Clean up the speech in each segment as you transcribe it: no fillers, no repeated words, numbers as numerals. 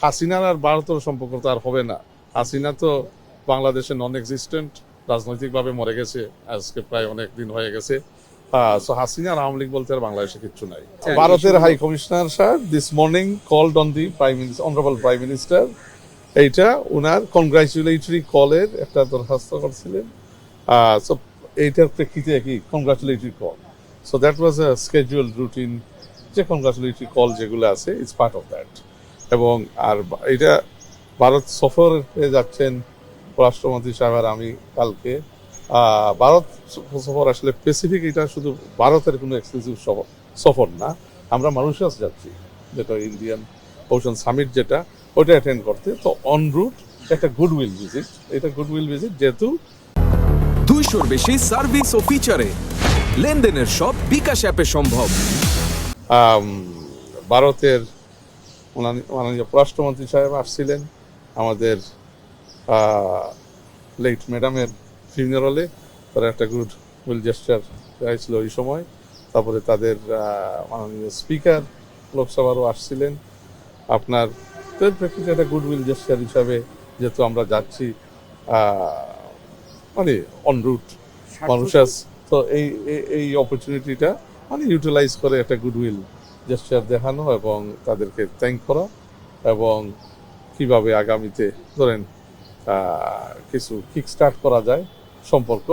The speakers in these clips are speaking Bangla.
হাসিনার আর ভারতের সম্পর্ক তো আর হবে না। হাসিনা তো বাংলাদেশে নন এক্সিস্টেন্ট, রাজনৈতিকভাবে মরে গেছে, আজকে প্রায় অনেক দিন হয়ে গেছে। সো হাসিনা আর আওয়ামী লীগ বলতে আর বাংলাদেশে কিচ্ছু নাই। ভারতের high commissioner sir this morning called on the honourable prime minister. এইটা ওনার কনগ্রাচুলেটরি কলের একটা দরখাস্ত করছিলেন। সো এইটার প্রেক্ষিতে কি congratulatory call, so that was a schedule routine, যে কনগ্রাচুলেটরি কল যেগুলো আছে ইটস পার্ট অফ দ্যাট। এবং আর এটা ভারত সফরে যাচ্ছেন পররাষ্ট্রমন্ত্রী সাহেব আর আমি কালকে। ভারত সফর আসলে স্পেসিফিক, এটা শুধু ভারতের কোনো এক্সক্লুসিভ সফর না, আমরা মরিশাস যাচ্ছি, যেটা ইন্ডিয়ান ওশান সামিট, যেটা ওটা অ্যাটেন্ড করতে। তো অন রুট একটা গুডউইল ভিজিট, এটা গুডউইল ভিজিট, যেহেতু 200-র বেশি সার্ভিস ও ফিচারে লেনদেনের সব বিকাশ অ্যাপে সম্ভব। ভারতের মাননীয় পররাষ্ট্রমন্ত্রী সাহেব আসছিলেন আমাদের লেট ম্যাডামের ফিউনারালে, তারা একটা গুড উইল জেস্টার চাইছিল ওই সময়। তারপরে তাদের মাননীয় স্পিকার লোকসভারও আসছিলেন। আপনার প্রেক্ষিতে একটা গুড উইল জেস্টার হিসাবে যেহেতু আমরা যাচ্ছি মানে অন রুট মানুষাস, তো এই অপরচুনিটিটা মানে ইউটিলাইজ করে একটা গুডউইল জেস্টার দেখানো এবং তাদেরকে থ্যাংক করা, এবং কিভাবে আগামীতে ধরেন কিছু কিক স্টার্ট করা যায় সম্পর্ক।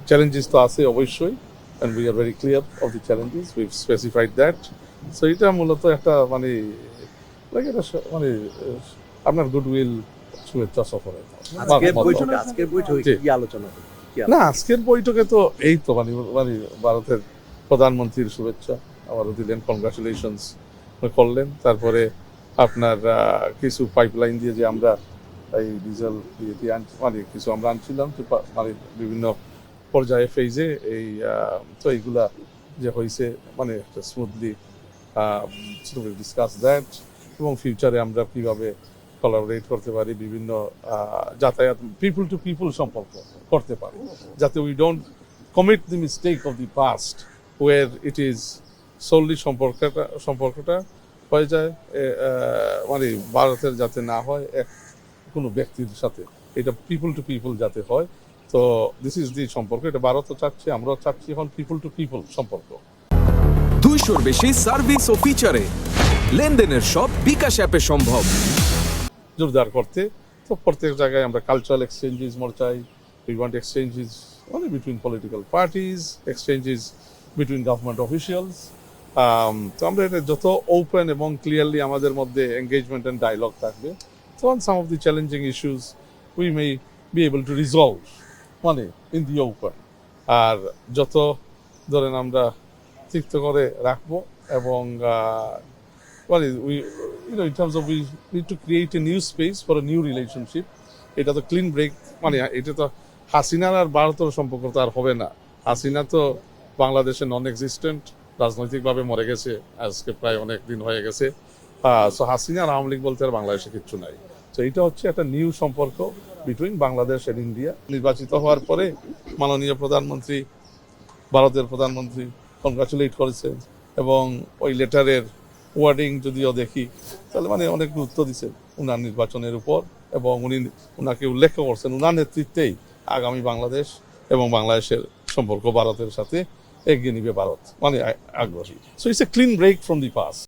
চ্যালেঞ্জেস তো আছে অবশ্যই, and we are very clear of the challenges, we've specified that. So এটা মূলত একটা মানে এটা মানে আপনার গুডউইল শুভেচ্ছা সফরে। না, আজকের বৈঠকে তো এই তো মানে ভারতের প্রধানমন্ত্রীর শুভেচ্ছা আবারও দিলেন, কনগ্রাচুলেশনস করলেন। তারপরে আপনার কিছু পাইপলাইন দিয়ে যে আমরা এই ডিজেল দিয়ে মানে কিছু আমরা আনছিলাম, মানে বিভিন্ন পর্যায়ে ফেজে এই তো এইগুলা যে হয়েছে মানে একটা স্মুথলি ডিসকাস দ্যাট, এবং ফিউচারে আমরা কিভাবে কোলাবোরেট করতে পারি, বিভিন্ন যাতায়াত পিপল টু পিপল সম্পর্ক করতে পারি, যাতে we don't commit the mistake of the past where it is solely সম্পর্কটা হয়ে যায় মানে ভারতের যাতে না হয় কোনো ব্যক্তির সাথে, এটা পিপল টু পিপল যাতে হয়। তো দিস ইজ দি সম্পর্ক, এটা ভারতও চাচ্ছে, আমরাও চাচ্ছি এখন পিপল টু পিপল সম্পর্ক। 200-র বেশি সার্ভিস ও ফিচারে লেনদেনের সব বিকাশ অ্যাপে সম্ভব। জোরদার করতে তো প্রত্যেক জায়গায় আমরা কালচারাল এক্সচেঞ্জেস মোর চাই, we want exchanges only between political parties, exchanges between government officials. তো আমরা এটা যত ওপেন এবং ক্লিয়ারলি আমাদের মধ্যে এঙ্গেজমেন্ট অ্যান্ড ডায়লগ থাকবে, তো on some of the challenging issues we may be able to resolve মানে ইন দি ওপেন। আর যত ধরেন আমরা তিক্ত করে রাখবো, এবং মানে in terms of we need to create a new space for a new relationship. এটা তো ক্লিন ব্রেক, মানে এটা তো হাসিনার আর ভারতের সম্পর্ক তো আর হবে না। হাসিনা তো বাংলাদেশে নন এক্সিস্টেন্ট, রাজনৈতিকভাবে মরে গেছে, আজকে প্রায় অনেক দিন হয়ে গেছে। সো হাসিনা আর আওয়ামী লীগ বলতে আর বাংলাদেশে কিচ্ছু নাই। তো এটা হচ্ছে একটা নিউ সম্পর্ক বিটুইন বাংলাদেশ এন্ড ইন্ডিয়া। নির্বাচিত হওয়ার পরে মাননীয় প্রধানমন্ত্রী, ভারতের প্রধানমন্ত্রী কনগ্রাচুলেট করেছেন, এবং ওই লেটারের ওয়ার্ডিং যদিও দেখি তাহলে মানে অনেক গুরুত্ব দিচ্ছেন উনার নির্বাচনের উপর, এবং উনাকে উল্লেখ করছেন উনার নেতৃত্বেই আগামী বাংলাদেশ এবং বাংলাদেশের সম্পর্ক ভারতের সাথে এগিয়ে নিবে ভারত, মানে আগ্রহী। So it's a clean break from the past.